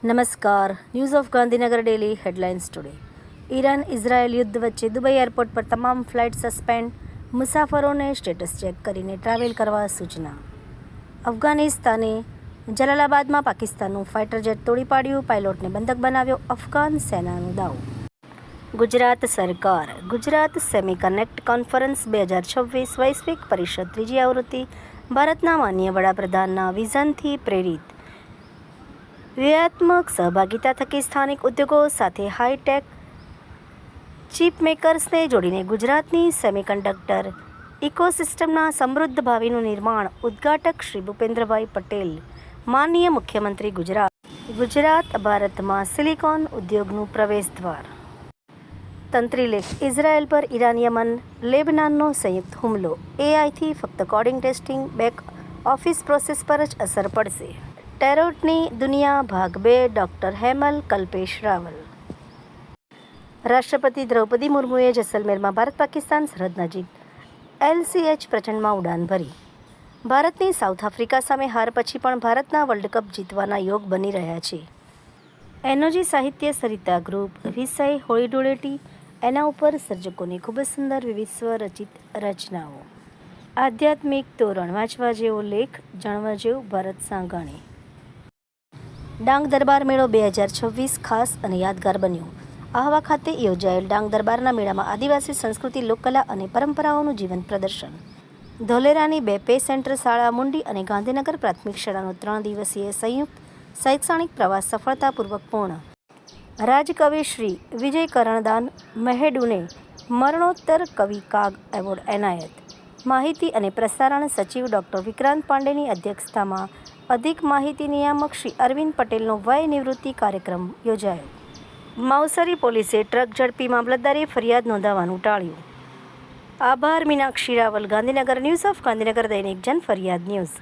નમસ્કાર. News of Gandhinagar daily headlines today. Iran Israel યુદ્ધ વચ્ચે દુબઈ એરપોર્ટ પર તમામ ફ્લાઇટ સસ્પેન્ડ, મુસાફરોને સ્ટેટસ ચેક કરીને ટ્રાવેલ કરવા સૂચના. અફઘાનિસ્તાને જલાલાબાદમાં પાકિસ્તાનનું ફાઇટર જેટ તોડી પાડ્યું, પાયલોટને બંધક બનાવ્યો, અફઘાન સેનાનું દાવ. ગુજરાત સરકાર ગુજરાત સેમિકનેક્ટ કોન્ફરન્સ 2026 વૈશ્વિક પરિષદ ત્રીજી આવૃત્તિ ભારતના માનનીય વડાપ્રધાનના વિઝનથી પ્રેરિત વ્યૂહાત્મક સહભાગિતા થકી સ્થાનિક ઉદ્યોગો સાથે હાઈટેક ચીપ મેકર્સને જોડીને ગુજરાતની સેમિકન્ડક્ટર ઇકોસિસ્ટમના સમૃદ્ધ ભાવિનું નિર્માણ. ઉદ્ઘાટક શ્રી ભૂપેન્દ્રભાઈ પટેલ, માનનીય મુખ્યમંત્રી ગુજરાત. ગુજરાત ભારતમાં સિલિકોન ઉદ્યોગનું પ્રવેશદ્વાર. તંત્રીલેખ ઇઝરાયલ પર ઈરાન, યમન, લેબનાનનો સંયુક્ત હુમલો. એઆઈથી ફક્ત coding, testing, back office process પર જ અસર પડશે. ટેરોટની દુનિયા ભાગ 2 ડૉક્ટર હેમલ કલ્પેશ રાવલ. રાષ્ટ્રપતિ દ્રૌપદી મુર્મુએ જેસલમેરમાં ભારત પાકિસ્તાન સરહદ નજીક LCH પ્રચંડમાં ઉડાન ભરી. ભારતની સાઉથ આફ્રિકા સામે હાર પછી પણ ભારતના વર્લ્ડ કપ જીતવાના યોગ બની રહ્યા છે. એનોજી સાહિત્ય સરિતા ગ્રુપ. વિષય હોળી ધૂળેટી. એના ઉપર સર્જકોની ખૂબ જ સુંદર વિવિધ સ્વરચિત રચનાઓ. આધ્યાત્મિક તોરણ. વાંચવા જેવો લેખ, જાણવા જેવું ભરત સાંગાણી. ડાંગ દરબાર મેળો 2026 ખાસ અને યાદગાર બન્યો. આહવા ખાતે યોજાયેલ ડાંગ દરબારના મેળામાં આદિવાસી સંસ્કૃતિ, લોકકલા અને પરંપરાઓનું જીવંત પ્રદર્શન. ધોલેરાની 2 પે સેન્ટર શાળા મુંડી અને ગાંધીનગર પ્રાથમિક શાળાનો 3 દિવસીય સંયુક્ત શૈક્ષણિક પ્રવાસ સફળતાપૂર્વક પૂર્ણ. રાજકવિ શ્રી વિજય કરણદાન મહેડુને મરણોત્તર કવિ કાગ એવોર્ડ એનાયત. માહિતી અને પ્રસારણ સચિવ ડૉક્ટર વિક્રાંત પાંડેની અધ્યક્ષતામાં અધિક માહિતી નિયામક શ્રી અરવિંદ પટેલનો વય નિવૃત્તિ કાર્યક્રમ યોજાયો. માવસરી પોલીસે ટ્રક ઝડપી મામલતદારે ફરિયાદ નોંધાવવાનું ટાળ્યું. આભાર. મીનાક્ષી રાવલ, ગાંધીનગર. ન્યૂઝ ઓફ ગાંધીનગર દૈનિક જન ફરિયાદ ન્યૂઝ.